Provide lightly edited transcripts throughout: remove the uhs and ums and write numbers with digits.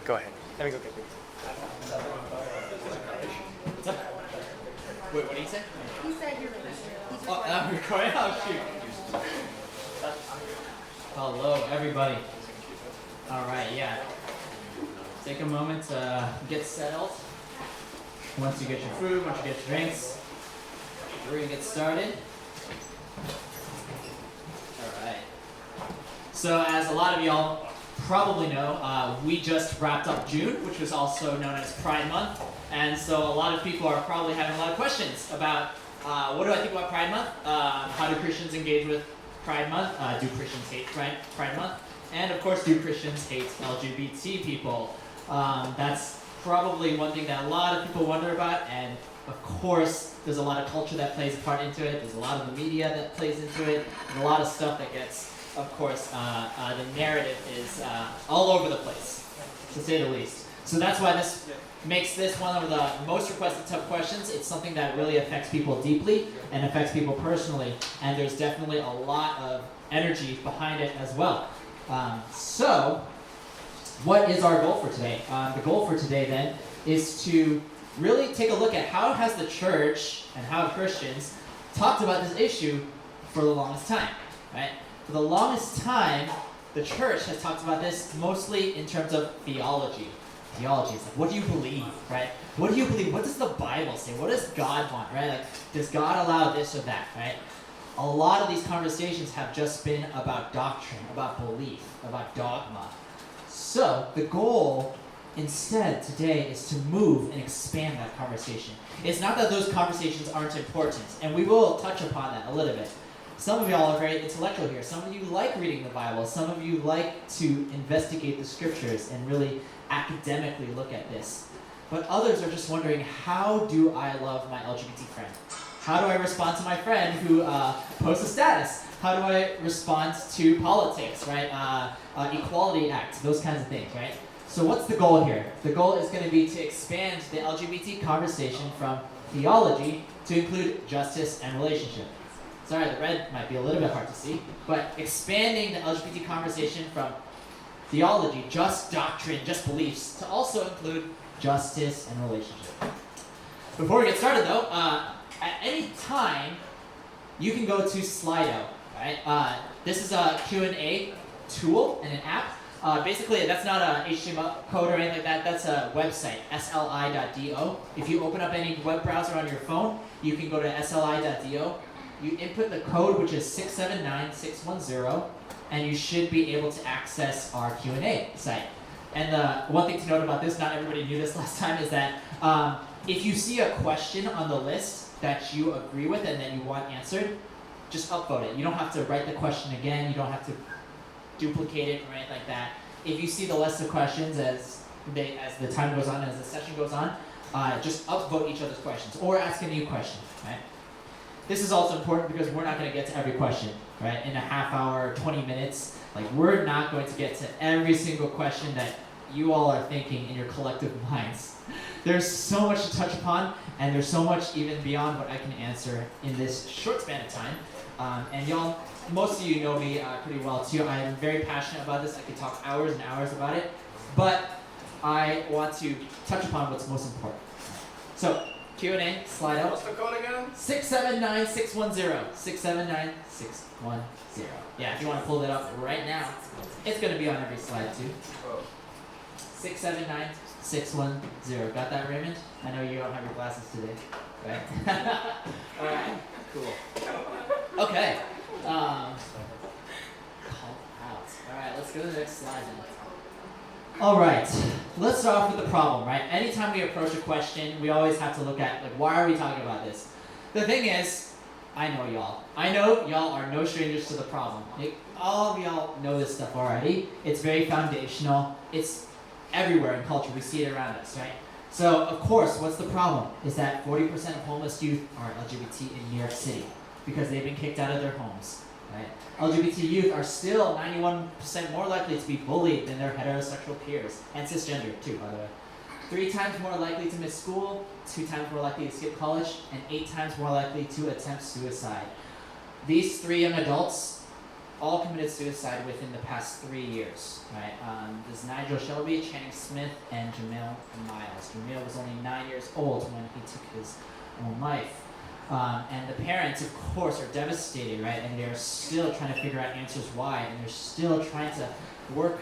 Go ahead. Let me go get these. What's up? Wait, what did he say? He said you're recording. Oh, I'm recording? Oh, shoot. Hello, everybody. All right, yeah. Take a moment to get settled. Once you get your food, once you get your drinks, we're going to get started. All right. So as a lot of y'all probably know, we just wrapped up June, which was also known as Pride Month. And so a lot of people are probably having a lot of questions about what do I think about Pride Month? How do Christians engage with Pride Month? Do Christians hate Pride Month? And of course, do Christians hate LGBT people? That's probably one thing that a lot of people wonder about. And of course, there's a lot of culture that plays a part into it. There's a lot of the media that plays into it. And a lot of stuff that gets, of course, the narrative is all over the place, to say the least. So that's why this makes this one of the most requested tough questions. It's something that really affects people deeply and affects people personally. And there's definitely a lot of energy behind it as well. So what is our goal for today? The goal for today then is to really take a look at how has the church and how have Christians talked about this issue for the longest time, right? For the longest time, the church has talked about this mostly in terms of theology. Theology is like, what do you believe, right? What do you believe? What does the Bible say? What does God want, right? Like, does God allow this or that, right? A lot of these conversations have just been about doctrine, about belief, about dogma. So the goal instead today is to move and expand that conversation. It's not that those conversations aren't important, and we will touch upon that a little bit. Some of y'all are very intellectual here. Some of you like reading the Bible. Some of you like to investigate the scriptures and really academically look at this. But others are just wondering, how do I love my LGBT friend? How do I respond to my friend who posts a status? How do I respond to politics, right? Equality Act, those kinds of things, right? So what's the goal here? The goal is going to be to expand the LGBT conversation from theology to include justice and relationship. Sorry, the red might be a little bit hard to see, but expanding the LGBT conversation from theology, just doctrine, just beliefs, to also include justice and relationship. Before we get started though, at any time, you can go to Slido, right? This is a Q&A tool and an app. Basically, that's not a HTML code or anything like that. That's a website, sli.do. If you open up any web browser on your phone, you can go to sli.do. You input the code, which is 679610, and you should be able to access our Q&A site. And the one thing to note about this, not everybody knew this last time, is that if you see a question on the list that you agree with and that you want answered, just upvote it. You don't have to write the question again. You don't have to duplicate it or anything like that. If you see the list of questions as the time goes on, as the session goes on, just upvote each other's questions or ask a new question, right? This is also important because we're not going to get to every question, right? In a half hour, 20 minutes, like we're not going to get to every single question that you all are thinking in your collective minds. There's so much to touch upon, and there's so much even beyond what I can answer in this short span of time. And y'all, most of you know me pretty well too. I am very passionate about this. I could talk hours and hours about it, but I want to touch upon what's most important. So, Q&A, slide out. What's the code again? 679610. 679610. Yeah, if you want to pull that up right now, it's going to be on every slide too. 679610. Got that, Raymond? I know you don't have your glasses today, right? All right, cool. Okay. Call out. All right, let's go to the next slide then. All right, let's start off with the problem, right? Anytime we approach a question, we always have to look at, like, why are we talking about this? The thing is, I know y'all are no strangers to the problem. Like, all of y'all know this stuff already. It's very foundational. It's everywhere in culture. We see it around us, right? So, of course, what's the problem? Is that 40% of homeless youth are LGBT in New York City because they've been kicked out of their homes. Right? LGBT youth are still 91% more likely to be bullied than their heterosexual peers, and cisgender too, by the way. 3 times more likely to miss school, 2 times more likely to skip college, and 8 times more likely to attempt suicide. These 3 young adults all committed suicide within the past 3 years, right? There's Nigel Shelby, Channing Smith, and Jamil Miles. Jamil was only 9 years old when he took his own life. And the parents, of course, are devastated, right? And they're still trying to figure out answers why, and they're still trying to work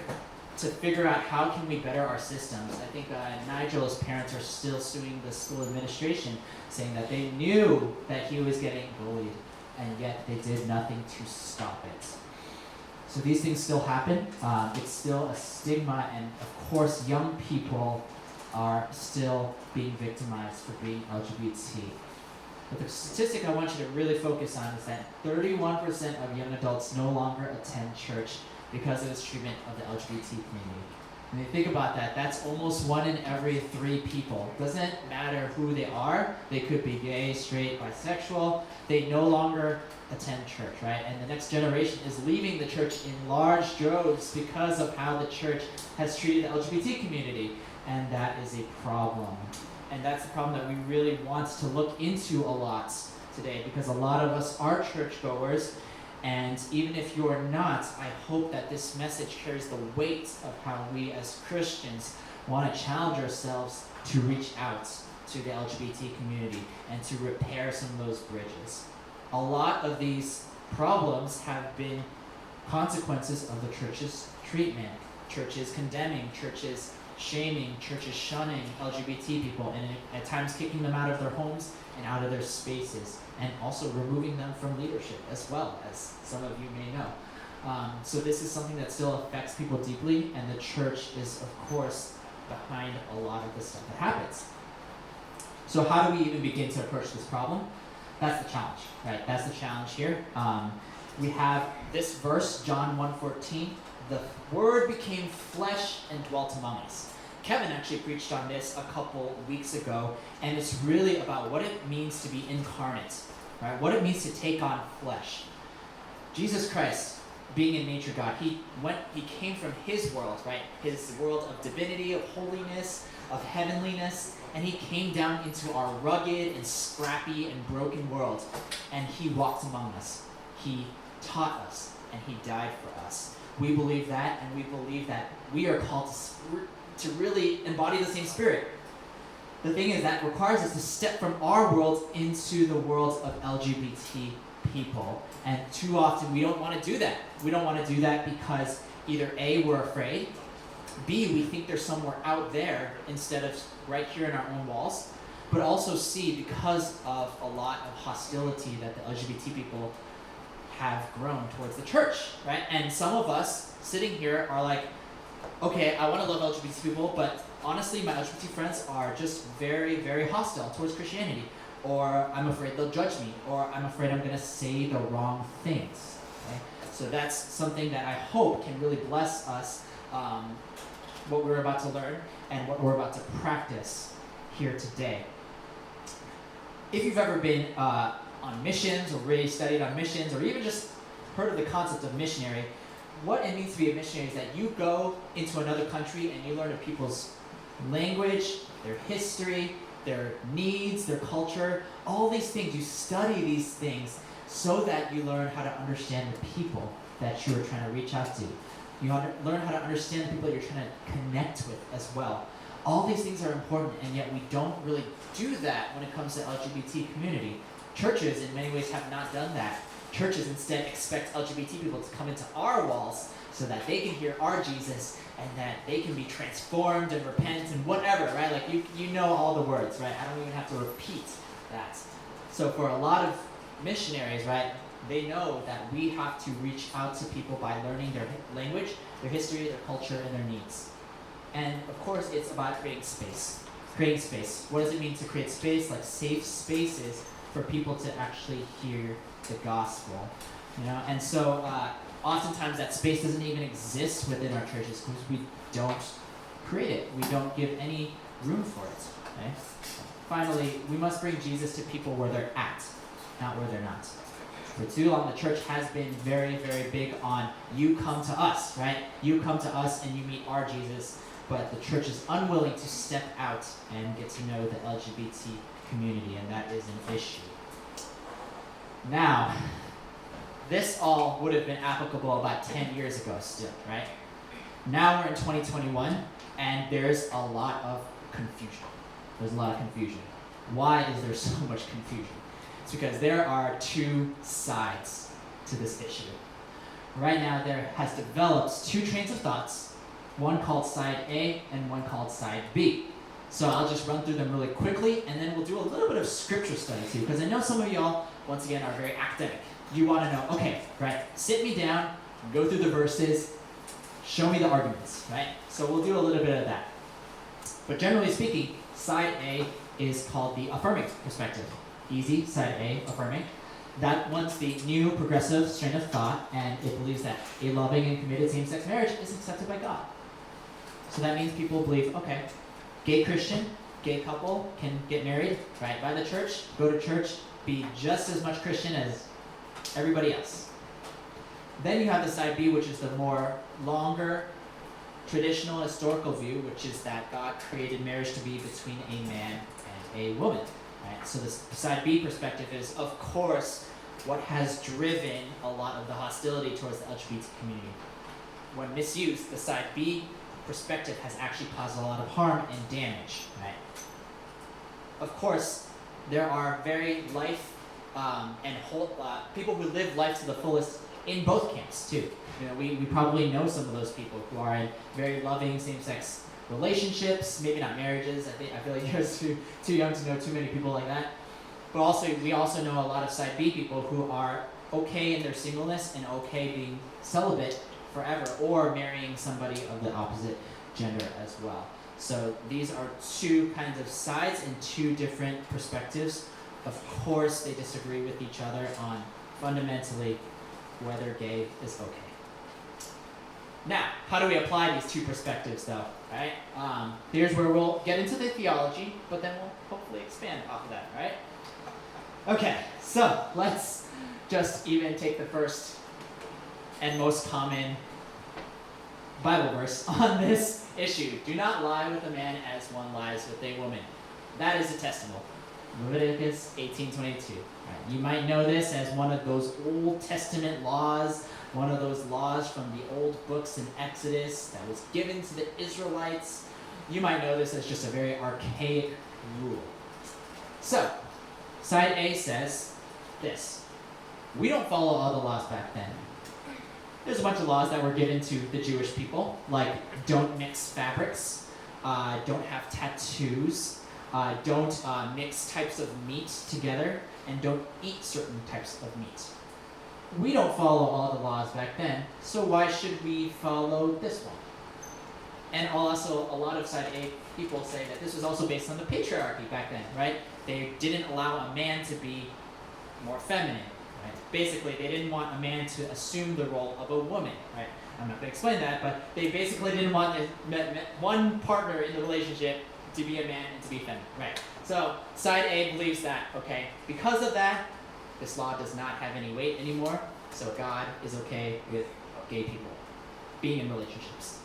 to figure out how can we better our systems. I think Nigel's parents are still suing the school administration, saying that they knew that he was getting bullied, and yet they did nothing to stop it. So these things still happen. It's still a stigma, and of course, young people are still being victimized for being LGBT. But the statistic I want you to really focus on is that 31% of young adults no longer attend church because of its treatment of the LGBT community. When you think about that, that's almost 1 in every 3 people. Doesn't matter who they are. They could be gay, straight, bisexual. They no longer attend church, right? And the next generation is leaving the church in large droves because of how the church has treated the LGBT community. And that is a problem. And that's the problem that we really want to look into a lot today, because a lot of us are churchgoers, and even if you're not, I hope that this message carries the weight of how we as Christians want to challenge ourselves to reach out to the LGBT community and to repair some of those bridges. A lot of these problems have been consequences of the church's treatment, churches condemning, churches shaming, churches shunning LGBT people, and at times kicking them out of their homes and out of their spaces, and also removing them from leadership as well, as some of you may know. So this is something that still affects people deeply, and the church is, of course, behind a lot of the stuff that happens. So how do we even begin to approach this problem? That's the challenge, right? That's the challenge here. We have this verse, John 1:14, the Word became flesh and dwelt among us. Kevin actually preached on this a couple weeks ago, and it's really about what it means to be incarnate, right? What it means to take on flesh. Jesus Christ, being in nature God, he came from his world, right? His world of divinity, of holiness, of heavenliness, and he came down into our rugged and scrappy and broken world, and he walked among us. He taught us, and he died for us. We believe that, and we believe that we are called to really embody the same spirit. The thing is, that requires us to step from our world into the world of LGBT people. And too often we don't want to do that. We don't want to do that because either A, we're afraid, B, we think there's somewhere out there instead of right here in our own walls, but also C, because of a lot of hostility that the LGBT people have grown towards the church, right? And some of us sitting here are like, okay, I want to love LGBT people, but honestly, my LGBT friends are just very, very hostile towards Christianity. Or I'm afraid they'll judge me. Or I'm afraid I'm going to say the wrong things. Okay? So that's something that I hope can really bless us, what we're about to learn and what we're about to practice here today. If you've ever been on missions or really studied on missions or even just heard of the concept of missionary, what it means to be a missionary is that you go into another country and you learn of people's language, their history, their needs, their culture, all these things. You study these things so that you learn how to understand the people that you are trying to reach out to. You learn how to understand the people that you're trying to connect with as well. All these things are important, and yet we don't really do that when it comes to LGBT community. Churches, in many ways, have not done that. Churches instead expect LGBT people to come into our walls so that they can hear our Jesus and that they can be transformed and repent and whatever, right? Like you know all the words, right? I don't even have to repeat that. So for a lot of missionaries, right, they know that we have to reach out to people by learning their language, their history, their culture, and their needs. And of course, it's about creating space. Creating space. What does it mean to create space? Like safe spaces for people to actually hear the gospel, you know? And so oftentimes that space doesn't even exist within our churches because we don't create it. We don't give any room for it, okay? Finally, we must bring Jesus to people where they're at, not where they're not. For too long, the church has been very, very big on you come to us, right? You come to us and you meet our Jesus, but the church is unwilling to step out and get to know the LGBT community, and that is an issue. Now, this all would have been applicable about 10 years ago still, right? Now we're in 2021, and there's a lot of confusion. There's a lot of confusion. Why is there so much confusion? It's because there are two sides to this issue. Right now there has developed two trains of thoughts, one called side A and one called side B. So I'll just run through them really quickly, and then we'll do a little bit of scripture study too, because I know some of y'all, once again, are very academic. You want to know, okay, right, sit me down, go through the verses, show me the arguments, right? So we'll do a little bit of that. But generally speaking, side A is called the affirming perspective. Easy, side A, affirming. That wants the new progressive strain of thought, and it believes that a loving and committed same-sex marriage is accepted by God. So that means people believe, okay, gay Christian, gay couple can get married, right, by the church, go to church, be just as much Christian as everybody else. Then you have the side B, which is the more longer, traditional, historical view, which is that God created marriage to be between a man and a woman. Right? So this side B perspective is, of course, what has driven a lot of the hostility towards the LGBT community. When misused, the side B perspective has actually caused a lot of harm and damage. Right? Of course, there are very life and whole people who live life to the fullest in both camps too. You know, we probably know some of those people who are in very loving same-sex relationships, maybe not marriages. I feel like you're too young to know too many people like that. But also, we also know a lot of side B people who are okay in their singleness and okay being celibate forever, or marrying somebody of the opposite gender as well. So these are two kinds of sides and two different perspectives. Of course, they disagree with each other on fundamentally whether gay is okay. Now, how do we apply these two perspectives though, right? Here's where we'll get into the theology, but then we'll hopefully expand off of that, right? Okay, so let's just even take the first and most common Bible verse on this issue. Do not lie with a man as one lies with a woman. That is detestable. Leviticus 18:22. Right. You might know this as one of those Old Testament laws, one of those laws from the old books in Exodus that was given to the Israelites. You might know this as just a very archaic rule. So, side A says this. We don't follow all the laws back then. There's a bunch of laws that were given to the Jewish people, like don't mix fabrics, don't have tattoos, don't mix types of meat together, and don't eat certain types of meat. We don't follow all the laws back then, so why should we follow this one? And also, a lot of side A people say that this was also based on the patriarchy back then, right? They didn't allow a man to be more feminine, right? Basically, they didn't want a man to assume the role of a woman, right? I'm not going to explain that, but they basically didn't want one partner in the relationship to be a man and to be feminine, right? So side A believes that, okay, because of that, this law does not have any weight anymore, so God is okay with gay people being in relationships.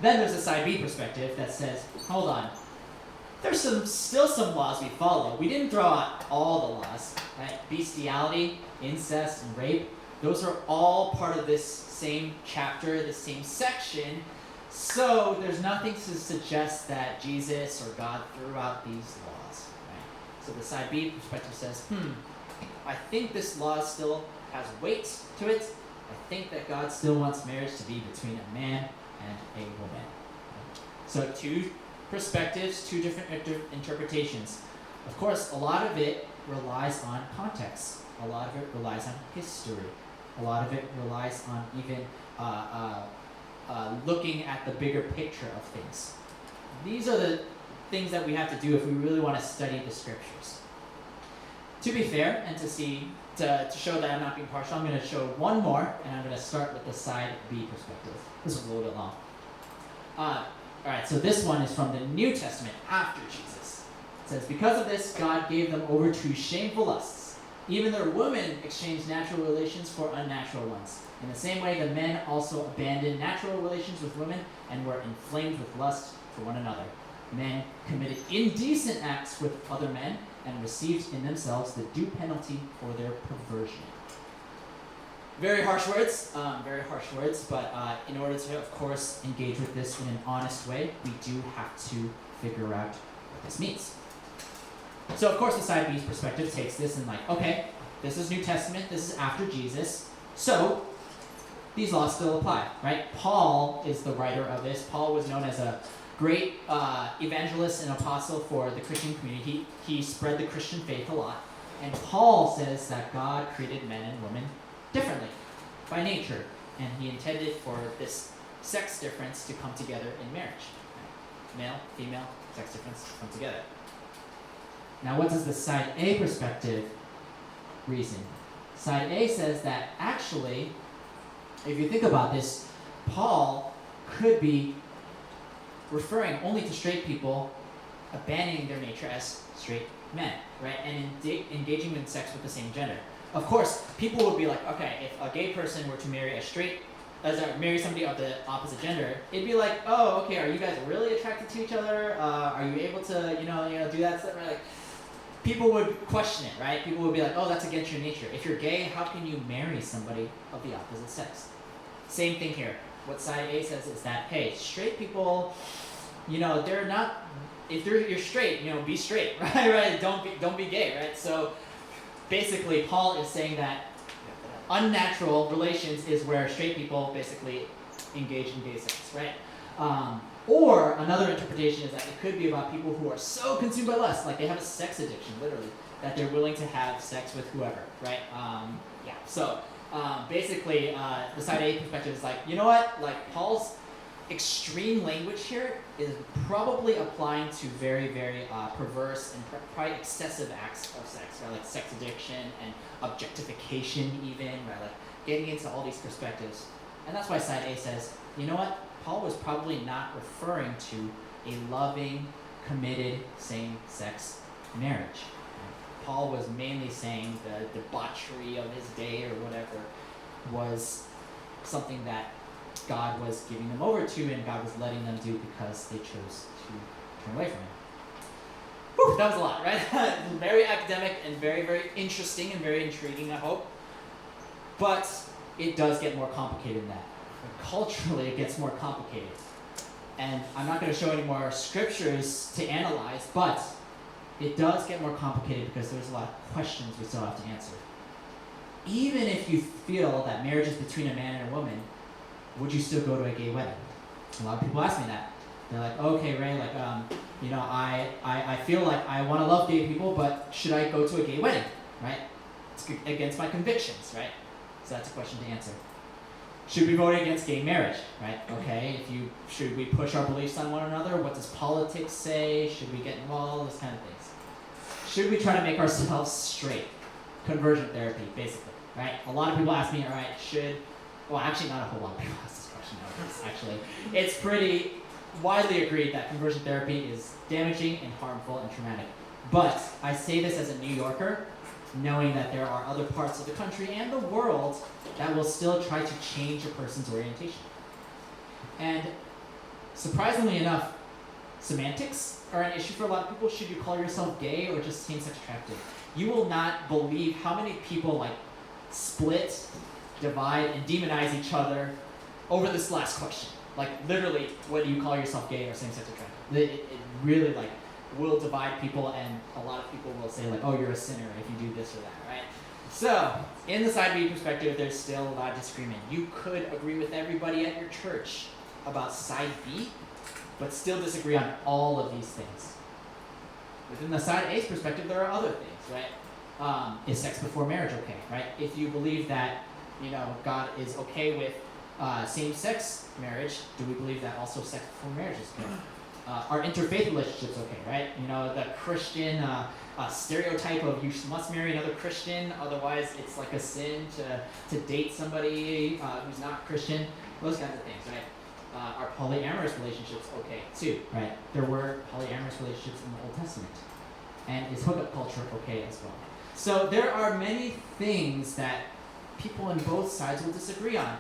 Then there's a side B perspective that says, hold on, there's still some laws we follow. We didn't throw out all the laws, right? Bestiality, incest, and rape, those are all part of this same chapter, this same section. So there's nothing to suggest that Jesus or God threw out these laws, right? So the side B perspective says, I think this law still has weight to it. I think that God still wants marriage to be between a man and a woman. So two perspectives, two different interpretations. Of course, a lot of it relies on context. A lot of it relies on history. A lot of it relies on even looking at the bigger picture of things. These are the things that we have to do if we really want to study the scriptures. To be fair, and to show that I'm not being partial, I'm going to show one more, and I'm going to start with the side B perspective. This was a little bit long. Alright, so this one is from the New Testament after Jesus. It says, because of this, God gave them over to shameful lusts. Even their women exchanged natural relations for unnatural ones. In the same way, the men also abandoned natural relations with women and were inflamed with lust for one another. Men committed indecent acts with other men and received in themselves the due penalty for their perversion. Very harsh words, but in order to, of course, engage with this in an honest way, we do have to figure out what this means. So, of course, the side B's perspective takes this and okay, this is New Testament, this is after Jesus, so these laws still apply, right? Paul is the writer of this. Paul was known as a great evangelist and apostle for the Christian community. He spread the Christian faith a lot. And Paul says that God created men and women differently by nature. And he intended for this sex difference to come together in marriage. Male, female, sex difference come together. Now, what does the side A perspective reason? Side A says that actually, if you think about this, Paul could be referring only to straight people abandoning their nature as straight men, right? And engaging in sex with the same gender. Of course, people would be like, okay, if a gay person were to marry marry somebody of the opposite gender, it'd be like, oh, okay, are you guys really attracted to each other? Are you able to, do that stuff? Right? Like, people would question it, right? People would be like, oh, that's against your nature. If you're gay, how can you marry somebody of the opposite sex? Same thing here. What side A says is that, hey, straight people, they're not. If you're straight, be straight, right? Right? Don't be gay, right? So basically, Paul is saying that unnatural relations is where straight people basically engage in gay sex, right? Or another interpretation is that it could be about people who are so consumed by lust, like they have a sex addiction, literally, that they're willing to have sex with whoever, right? So basically, the side A perspective is like, you know what? Like Paul's extreme language here is probably applying to very, very perverse and probably excessive acts of sex, right? Like sex addiction and objectification even, right? Like getting into all these perspectives. And that's why side A says, you know what? Paul was probably not referring to a loving, committed, same-sex marriage. Paul was mainly saying the debauchery of his day or whatever was something that God was giving them over to and God was letting them do because they chose to turn away from him. Whew, that was a lot, right? Very academic and very, very interesting and very intriguing, I hope. But it does get more complicated than that. Culturally, it gets more complicated. And I'm not going to show any more scriptures to analyze, but it does get more complicated because there's a lot of questions we still have to answer. Even if you feel that marriage is between a man and a woman, would you still go to a gay wedding? A lot of people ask me that. They're like, okay, Ray, like, I feel like I want to love gay people, but should I go to a gay wedding, right? It's against my convictions, right? So that's a question to answer. Should we vote against gay marriage, right? Okay, should we push our beliefs on one another? What does politics say? Should we get involved? Those kind of things. Should we try to make ourselves straight? Conversion therapy, basically, right? A lot of people ask me, all right, actually not a whole lot of people ask this question nowadays, actually. It's pretty widely agreed that conversion therapy is damaging and harmful and traumatic. But I say this as a New Yorker, knowing that there are other parts of the country and the world that will still try to change a person's orientation. And surprisingly enough, semantics are an issue for a lot of people. Should you call yourself gay or just same-sex attracted? You will not believe how many people split, divide, and demonize each other over this last question. Like literally, whether you call yourself gay or same-sex attracted. It really will divide people, and a lot of people will say oh, you're a sinner if you do this or that, right? So, in the side B perspective, there's still a lot of disagreement. You could agree with everybody at your church about side B, but still disagree on all of these things. Within the side A's perspective, there are other things, right? Is sex before marriage okay, right? If you believe that, God is okay with same-sex marriage, do we believe that also sex before marriage is good? Are interfaith relationships okay, right? The Christian stereotype of you must marry another Christian, otherwise it's like a sin to date somebody who's not Christian, those kinds of things, right? Are polyamorous relationships okay too, right? There were polyamorous relationships in the Old Testament. And is hookup culture okay as well? So there are many things that people on both sides will disagree on.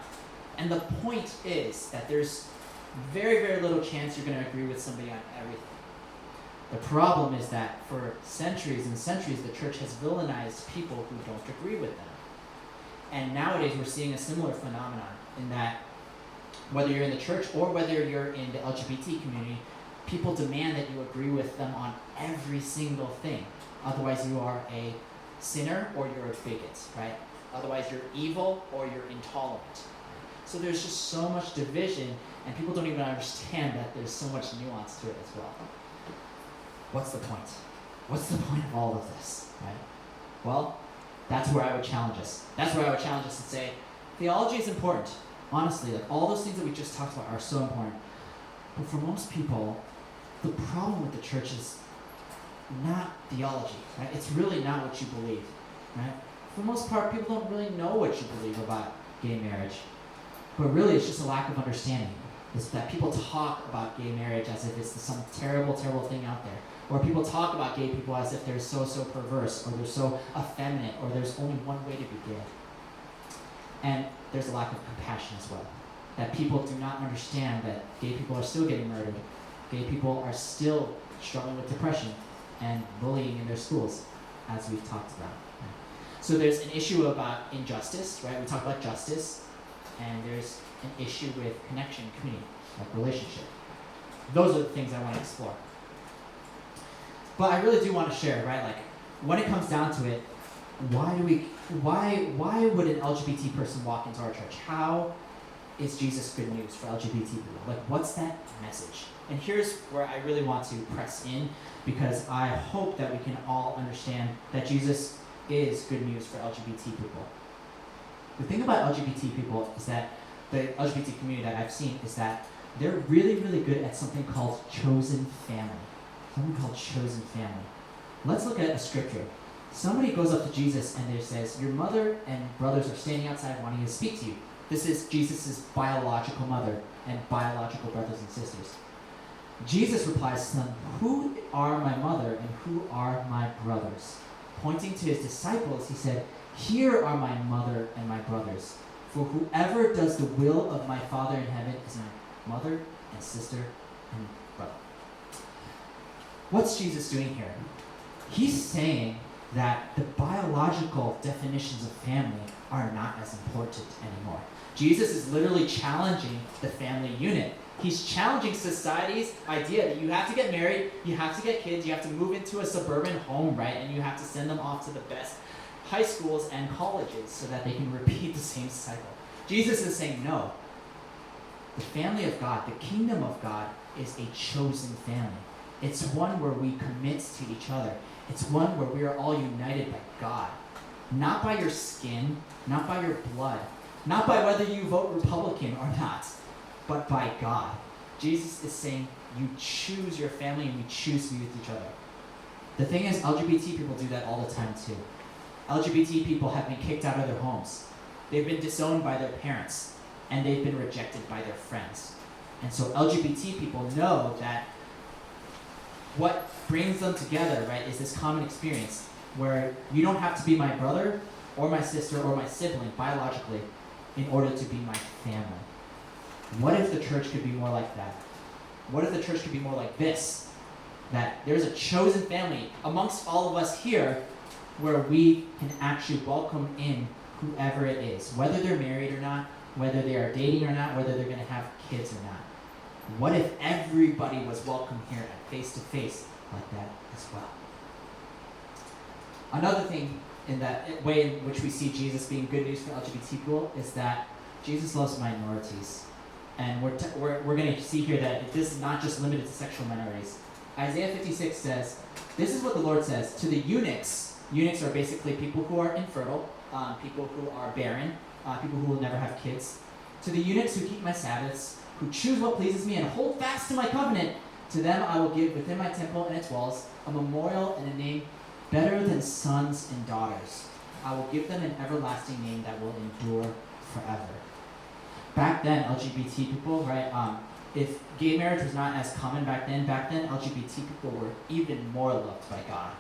And the point is that there's very, very little chance you're going to agree with somebody on everything. The problem is that for centuries and centuries, the church has villainized people who don't agree with them. And nowadays we're seeing a similar phenomenon in that whether you're in the church or whether you're in the LGBT community, people demand that you agree with them on every single thing. Otherwise you are a sinner or you're a bigot, right? Otherwise you're evil or you're intolerant. So there's just so much division, and people don't even understand that there's so much nuance to it as well. What's the point? What's the point of all of this, right? Well, that's where I would challenge us. That's where I would challenge us and say, theology is important. Honestly, like all those things that we just talked about are so important. But for most people, the problem with the church is not theology, right? It's really not what you believe, right? For the most part, people don't really know what you believe about gay marriage. But really, it's just a lack of understanding. It's that people talk about gay marriage as if it's some terrible, terrible thing out there. Or people talk about gay people as if they're so perverse, or they're so effeminate, or there's only one way to be gay. And there's a lack of compassion as well. That people do not understand that gay people are still getting murdered. Gay people are still struggling with depression and bullying in their schools, as we've talked about. So there's an issue about injustice, right? We talk about justice, and there's an issue with connection, community, like relationship. Those are the things I want to explore. But I really do want to share, right? Like, when it comes down to it, why would an LGBT person walk into our church? How is Jesus good news for LGBT people? Like, what's that message? And here's where I really want to press in, because I hope that we can all understand that Jesus is good news for LGBT people. The thing about LGBT people is that the LGBT community that I've seen is that they're really, really good at something called chosen family. Something called chosen family. Let's look at a scripture. Somebody goes up to Jesus and they says, your mother and brothers are standing outside wanting to speak to you. This is Jesus' biological mother and biological brothers and sisters. Jesus replies to them, who are my mother and who are my brothers? Pointing to his disciples, he said, here are my mother and my brothers. For whoever does the will of my Father in heaven is my mother and sister and brother. What's Jesus doing here? He's saying that the biological definitions of family are not as important anymore. Jesus is literally challenging the family unit. He's challenging society's idea that you have to get married, you have to get kids, you have to move into a suburban home, right? And you have to send them off to the best high schools and colleges so that they can repeat the same cycle. Jesus is saying no. The family of God, the kingdom of God, is a chosen family. It's one where we commit to each other. It's one where we are all united by God. Not by your skin, not by your blood, not by whether you vote Republican or not, but by God. Jesus is saying you choose your family and we choose to be with each other. The thing is, LGBT people do that all the time too. LGBT people have been kicked out of their homes. They've been disowned by their parents, and they've been rejected by their friends. And so LGBT people know that what brings them together, right, is this common experience where you don't have to be my brother or my sister or my sibling biologically in order to be my family. What if the church could be more like that? What if the church could be more like this? That there's a chosen family amongst all of us here where we can actually welcome in whoever it is, whether they're married or not, whether they are dating or not, whether they're going to have kids or not. What if everybody was welcome here at face-to-face like that as well? Another thing in that way in which we see Jesus being good news for LGBT people is that Jesus loves minorities. And we're going to see here that this is not just limited to sexual minorities. Isaiah 56 says, this is what the Lord says, to the eunuchs. Eunuchs are basically people who are infertile, people who are barren, people who will never have kids. To the eunuchs who keep my Sabbaths, who choose what pleases me and hold fast to my covenant, to them I will give within my temple and its walls a memorial and a name better than sons and daughters. I will give them an everlasting name that will endure forever. Back then, LGBT people, right, if gay marriage was not as common back then LGBT people were even more loved by God.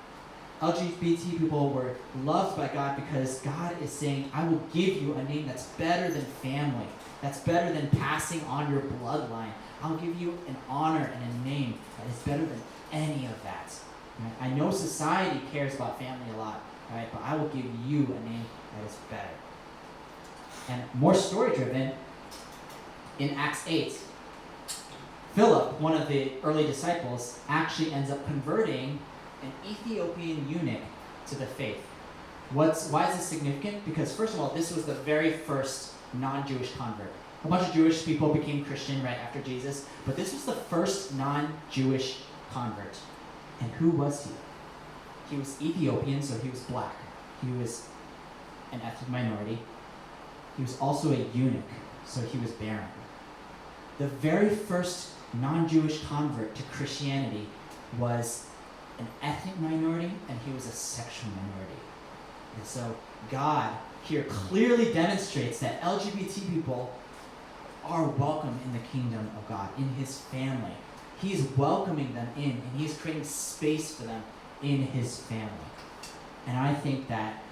LGBT people were loved by God because God is saying, I will give you a name that's better than family, that's better than passing on your bloodline. I'll give you an honor and a name that is better than any of that. Right? I know society cares about family a lot, right? But I will give you a name that is better. And more story-driven, in Acts 8, Philip, one of the early disciples, actually ends up converting an Ethiopian eunuch to the faith. Why is this significant? Because first of all, this was the very first non-Jewish convert. A bunch of Jewish people became Christian right after Jesus, but this was the first non-Jewish convert. And who was he? He was Ethiopian, so he was black. He was an ethnic minority. He was also a eunuch, so he was barren. The very first non-Jewish convert to Christianity was an ethnic minority, and he was a sexual minority. And so God here clearly demonstrates that LGBT people are welcome in the kingdom of God, in his family. He's welcoming them in, and he's creating space for them in his family. And I think that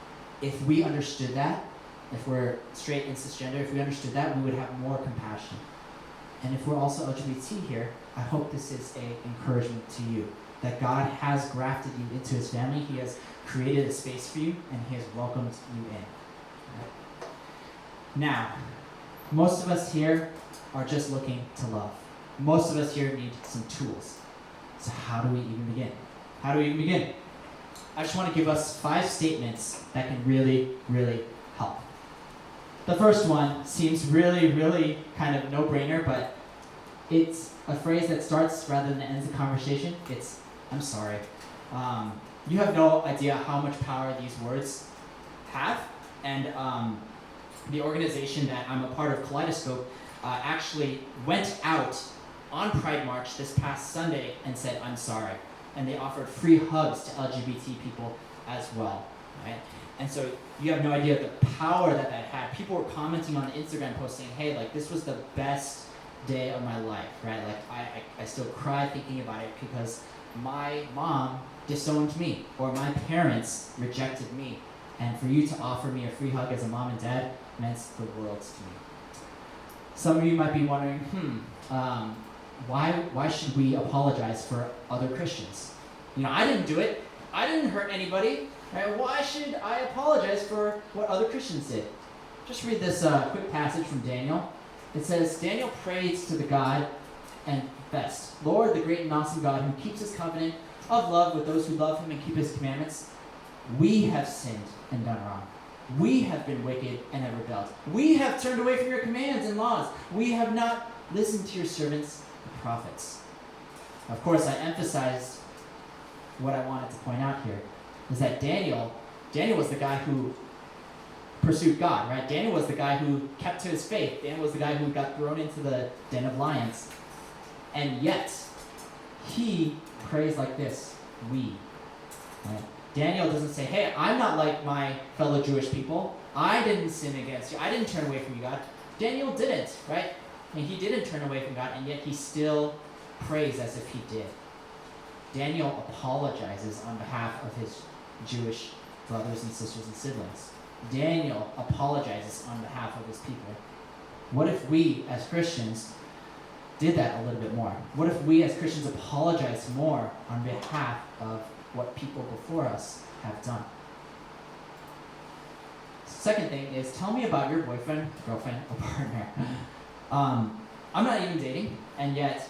if we understood that, if we're straight and cisgender, if we understood that, we would have more compassion. And if we're also LGBT here, I hope this is an encouragement to you, that God has grafted you into his family, he has created a space for you, and he has welcomed you in. Right? Now, most of us here are just looking to love. Most of us here need some tools. So how do we even begin? How do we even begin? I just want to give us 5 statements that can really, really help. The first one seems really, really kind of no-brainer, but it's a phrase that starts rather than ends the conversation. It's, I'm sorry. You have no idea how much power these words have. And the organization that I'm a part of, Kaleidoscope, actually went out on Pride March this past Sunday and said, I'm sorry. And they offered free hugs to LGBT people as well, right? And so you have no idea the power that had. People were commenting on the Instagram post saying, hey, like, this was the best day of my life, right? Like, I still cry thinking about it because my mom disowned me, or my parents rejected me. And for you to offer me a free hug as a mom and dad meant the world to me. Some of you might be wondering, why should we apologize for other Christians? You know, I didn't do it. I didn't hurt anybody. Right? Why should I apologize for what other Christians did? Just read this quick passage from Daniel. It says, Daniel prays to the God and best, Lord, the great and awesome God, who keeps his covenant of love with those who love him and keep his commandments. We have sinned and done wrong. We have been wicked and have rebelled. We have turned away from your commands and laws. We have not listened to your servants, the prophets. Of course, I emphasized what I wanted to point out here, is that Daniel was the guy who pursued God, right? Daniel was the guy who kept to his faith. Daniel was the guy who got thrown into the den of lions. And yet, he prays like this, we. Right? Daniel doesn't say, hey, I'm not like my fellow Jewish people. I didn't sin against you. I didn't turn away from you, God. Daniel didn't, right? And he didn't turn away from God, and yet he still prays as if he did. Daniel apologizes on behalf of his Jewish brothers and sisters and siblings. Daniel apologizes on behalf of his people. What if we, as Christians, did that a little bit more? What if we, as Christians, apologized more on behalf of what people before us have done? Second thing is, tell me about your boyfriend, girlfriend, or partner. I'm not even dating, and yet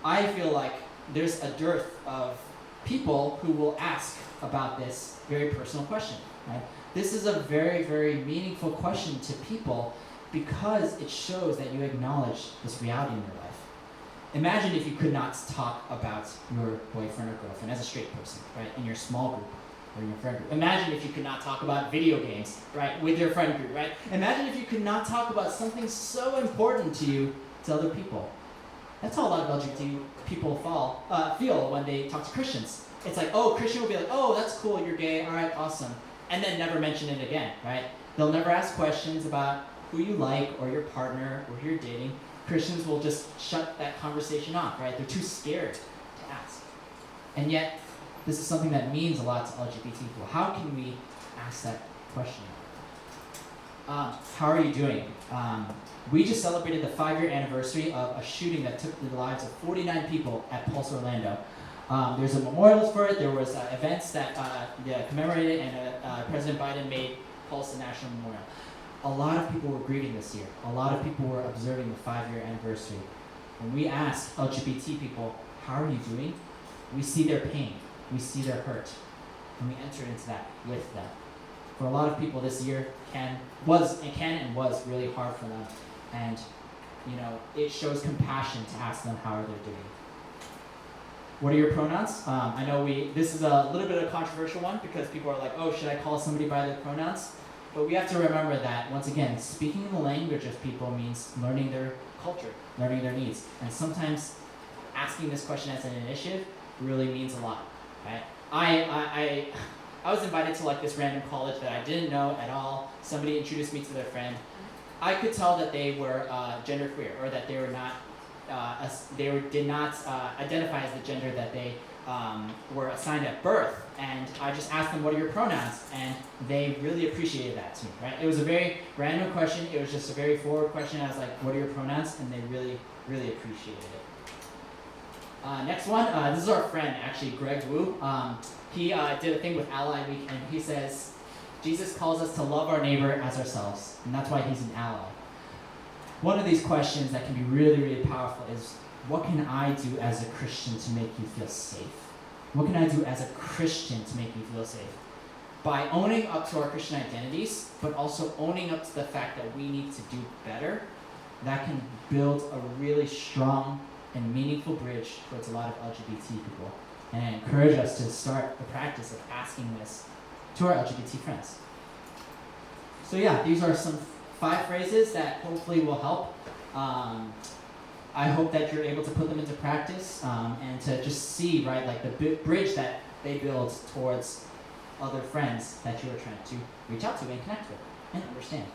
I feel like there's a dearth of people who will ask about this very personal question, right? This is a very, very meaningful question to people because it shows that you acknowledge this reality in your life. Imagine if you could not talk about your boyfriend or girlfriend as a straight person, right, in your small group or in your friend group. Imagine if you could not talk about video games, right, with your friend group, right? Imagine if you could not talk about something so important to you to other people. That's how a lot of LGBT people feel when they talk to Christians. It's like, oh, Christian will be like, oh, that's cool, you're gay, all right, awesome. And then never mention it again, right? They'll never ask questions about who you like or your partner or who you're dating. Christians will just shut that conversation off, right? They're too scared to ask. And yet, this is something that means a lot to LGBT people. How can we ask that question? How are you doing? We just celebrated the 5-year anniversary of a shooting that took the lives of 49 people at Pulse Orlando. There's a memorial for it. There was events that commemorated it, and President Biden made Pulse a national memorial. a lot of people were grieving this year. A lot of people were observing the 5-year anniversary. When we ask LGBT people, how are you doing? We see their pain. We see their hurt. And we enter into that with them. For a lot of people, this year was really hard for them. And, it shows compassion to ask them how they're doing. What are your pronouns? I know this is a little bit of a controversial one because people are like, oh, should I call somebody by their pronouns? But we have to remember that, once again, speaking the language of people means learning their culture, learning their needs. And sometimes asking this question as an initiative really means a lot, right? I was invited to this random college that I didn't know at all. Somebody introduced me to their friend. I could tell that they were genderqueer, or that they were not, did not identify as the gender that they were assigned at birth. And I just asked them, what are your pronouns? And they really appreciated that to me, right? It was a very random question. It was just a very forward question. I was like, what are your pronouns? And they really, really appreciated it. Next one, this is our friend, actually, Greg Wu. He did a thing with Ally Week, and he says, Jesus calls us to love our neighbor as ourselves, and that's why he's an ally. One of these questions that can be really, really powerful is, what can I do as a Christian to make you feel safe? What can I do as a Christian to make you feel safe? By owning up to our Christian identities, but also owning up to the fact that we need to do better, that can build a really strong and meaningful bridge towards a lot of LGBT people. And I encourage us to start the practice of asking this to our LGBT friends. So yeah, these are some 5 phrases that hopefully will help. I hope that you're able to put them into practice and to just see, right, the bridge that they build towards other friends that you are trying to reach out to and connect with and understand.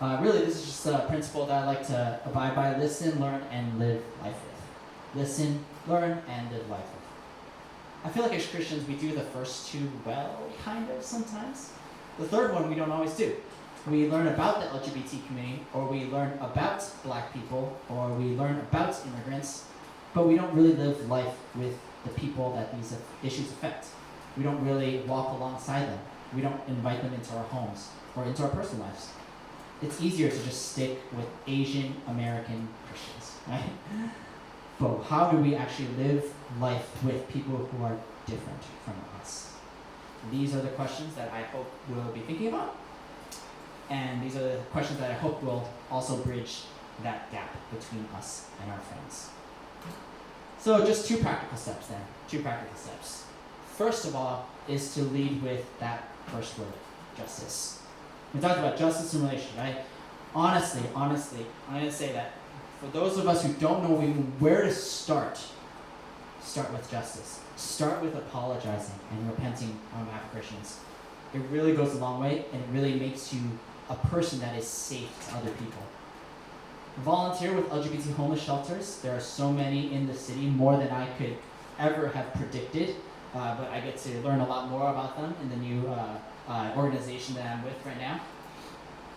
Really, this is just a principle that I like to abide by: listen, learn, and live life with. Listen, learn, and live life with. I feel like as Christians, we do the first 2 well, kind of, sometimes. The third one we don't always do. We learn about the LGBT community, or we learn about Black people, or we learn about immigrants, but we don't really live life with the people that these issues affect. We don't really walk alongside them. We don't invite them into our homes or into our personal lives. It's easier to just stick with Asian American Christians, right? But how do we actually live life with people who are different from us? These are the questions that I hope we'll be thinking about. And these are the questions that I hope will also bridge that gap between us and our friends. So just 2 practical steps then. 2 practical steps. First of all is to lead with that first word, justice. We talked about justice in relation, right? Honestly, I'm going to say that for those of us who don't know even where to start with justice. Start with apologizing and repenting on behalf of Christians. It really goes a long way, and it really makes you a person that is safe to other people. Volunteer with LGBT homeless shelters. There are so many in the city, more than I could ever have predicted, but I get to learn a lot more about them in the new organization that I'm with right now.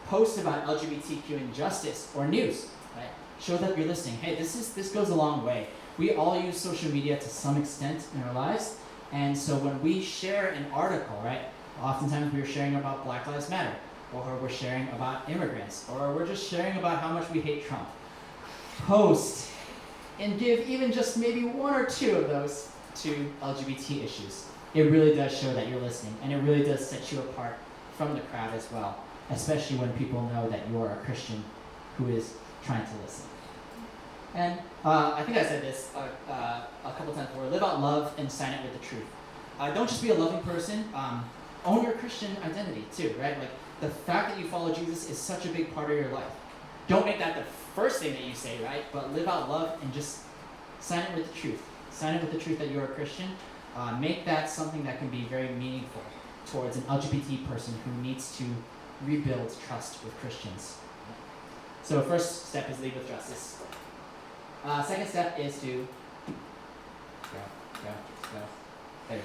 Post about LGBTQ injustice or news, right? Show that you're listening. Hey, this goes a long way. We all use social media to some extent in our lives, and so when we share an article, right, oftentimes we're sharing about Black Lives Matter, or we're sharing about immigrants, or we're just sharing about how much we hate Trump. Post and give even just maybe 1 or 2 of those to LGBT issues. It really does show that you're listening, and it really does set you apart from the crowd as well, especially when people know that you're a Christian who is trying to listen. And I think I said this a couple times before: live out love and sign it with the truth. Don't just be a loving person. Own your Christian identity too, right? Like, the fact that you follow Jesus is such a big part of your life. Don't make that the first thing that you say, right? But live out love and just sign it with the truth. Sign it with the truth that you're a Christian. Make that something that can be very meaningful towards an LGBT person who needs to rebuild trust with Christians. So first step is lead with justice. Second step is to there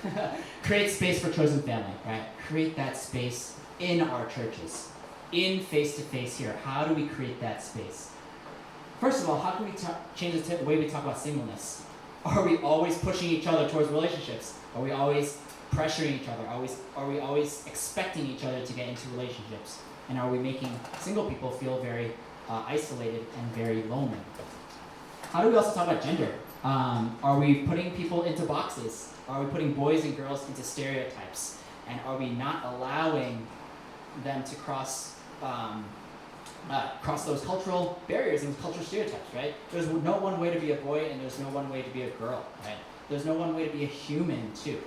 we go. Create space for chosen family, right? Create that space in our churches, in face-to-face here. How do we create that space? First of all, how can we change the way we talk about singleness? Are we always pushing each other towards relationships? Are we always pressuring each other? Are we always expecting each other to get into relationships? And are we making single people feel very isolated and very lonely? How do we also talk about gender? Are we putting people into boxes? Are we putting boys and girls into stereotypes? And are we not allowing them to cross those cultural barriers and cultural stereotypes, right? There's no one way to be a boy and there's no one way to be a girl, right? There's no one way to be a human, too.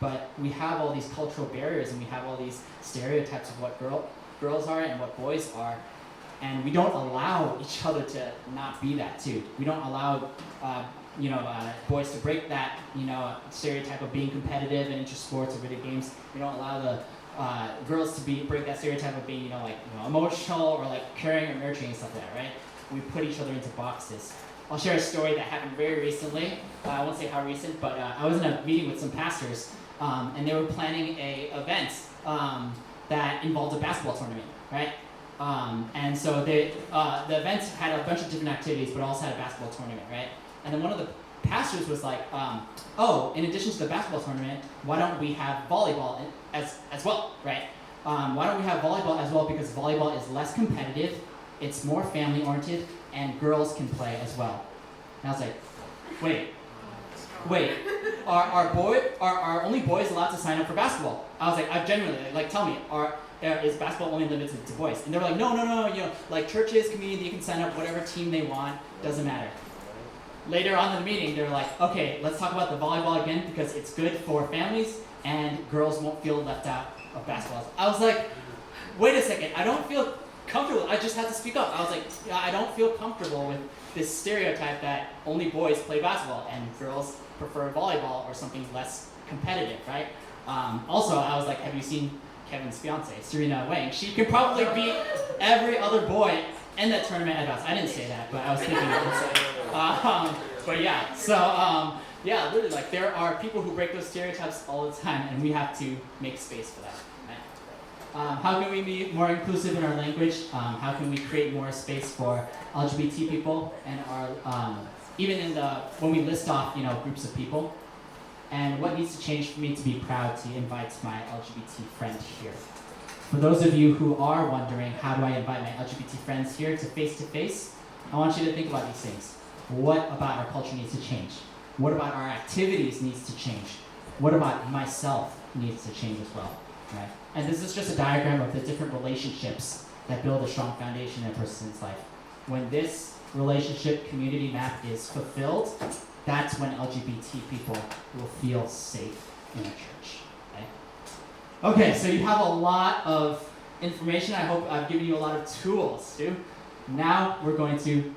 But we have all these cultural barriers and we have all these stereotypes of what girls are and what boys are. And we don't allow each other to not be that, too. We don't allow boys to break that, stereotype of being competitive and into sports or video games. We don't allow the girls to break that stereotype of being, emotional or like caring or nurturing and stuff like that, right? We put each other into boxes. I'll share a story that happened very recently. I won't say how recent, but I was in a meeting with some pastors, and they were planning a event that involved a basketball tournament, right? And so the event had a bunch of different activities, but also had a basketball tournament, right? And then one of the pastors was like, in addition to the basketball tournament, why don't we have volleyball as well, right? Why don't we have volleyball as well? Because volleyball is less competitive, it's more family oriented, and girls can play as well. And I was like, wait, are only boys allowed to sign up for basketball? I was like, I genuinely, tell me, is basketball only limited to boys? And they were like, no, churches, community, they can sign up whatever team they want, doesn't matter. Later on in the meeting, they're like, okay, let's talk about the volleyball again because it's good for families and girls won't feel left out of basketball. I was like, wait a second, I don't feel comfortable. I just had to speak up. I was like, I don't feel comfortable with this stereotype that only boys play basketball and girls prefer volleyball or something less competitive, right? Also, I was like, have you seen Kevin's fiance, Serena Wang? She could probably beat every other boy in that tournament at basketball. I didn't say that, but I was thinking of it. But yeah, so literally, there are people who break those stereotypes all the time, and we have to make space for that. Right? How can we be more inclusive in our language? How can we create more space for LGBT people and our even in when we list off groups of people? And what needs to change for me to be proud to invite my LGBT friend here? For those of you who are wondering, how do I invite my LGBT friends here to face, I want you to think about these things. What about our culture needs to change? What about our activities needs to change? What about myself needs to change as well? Right? And this is just a diagram of the different relationships that build a strong foundation in a person's life. When this relationship community map is fulfilled, that's when LGBT people will feel safe in a church. Okay, so you have a lot of information. I hope I've given you a lot of tools too. Now we're going to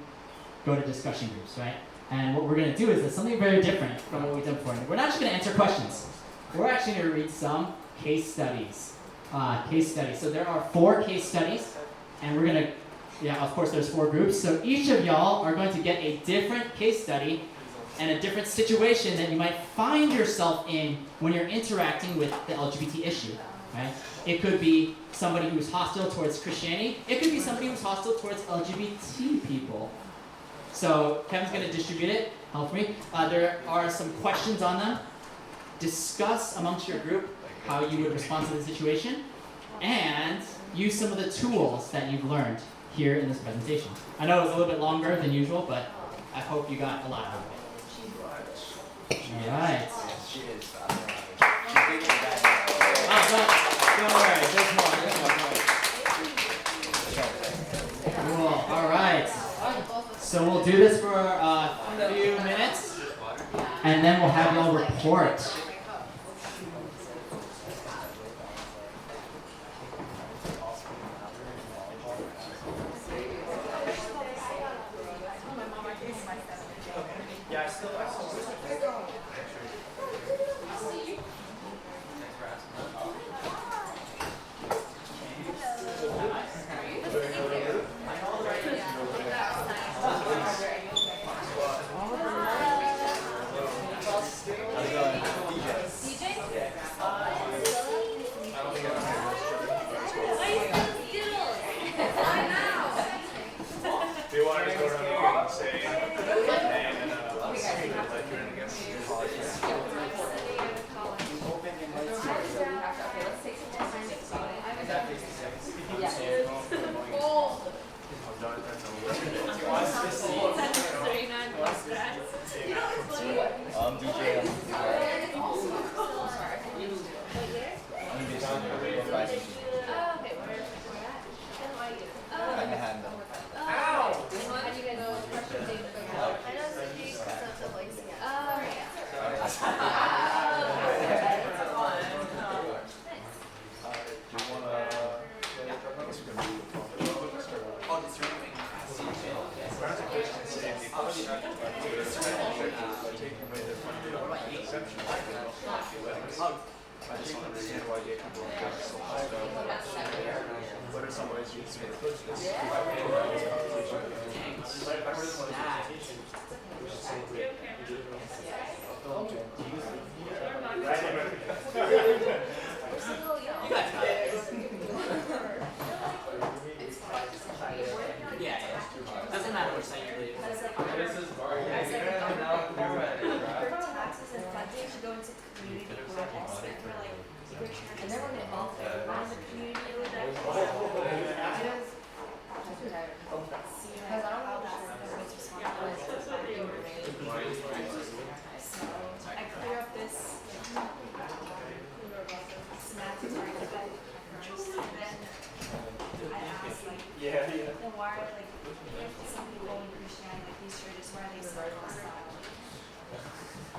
go to discussion groups, right? And what we're going to do is something very different from what we've done before. We're not just going to answer questions. We're actually going to read some case studies. So there are 4 case studies, and we're going to, of course there's 4 groups. So each of y'all are going to get a different case study and a different situation that you might find yourself in when you're interacting with the LGBT issue, right? It could be somebody who's hostile towards Christianity. It could be somebody who's hostile towards LGBT people. So Kevin's going to distribute it. Help me. There are some questions on them. Discuss amongst your group how you would respond to the situation, and use some of the tools that you've learned here in this presentation. I know it was a little bit longer than usual, but I hope you got a lot out of it. All right. Don't worry, there's more. Cool. All right. So we'll do this for a few minutes, and then we'll have y'all report. I just don't understand why gay people are so much. What are some ways you can approach this? You guys got it. Yeah, yeah. Doesn't matter which side you leave. Taxes and funding should go into community projects. And then we're gonna all around the community with that. Because I don't know that everybody's responsibility. So I clear up this statutory effect first, and then I ask like, then why are like some people in Christianity like these churches, why are they so hostile?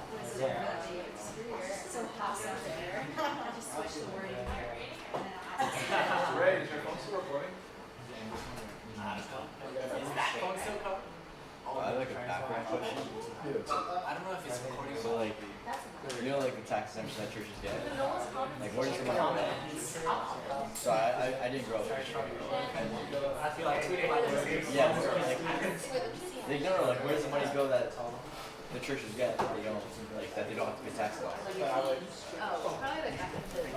What is it really so hostile there? I just switch the wording here, and then I ask. Ray, is your phone still recording? Is that phone still covered? I like a background question. I don't know if it's recording. So like, you know, like the tax exemption that churches get. Like, where does the money go? So I didn't grow up Christian. I feel like tweeting my Yeah, like no, like where does the money go that the churches get that they don't like that they don't have to pay taxes on? Oh, probably like back in the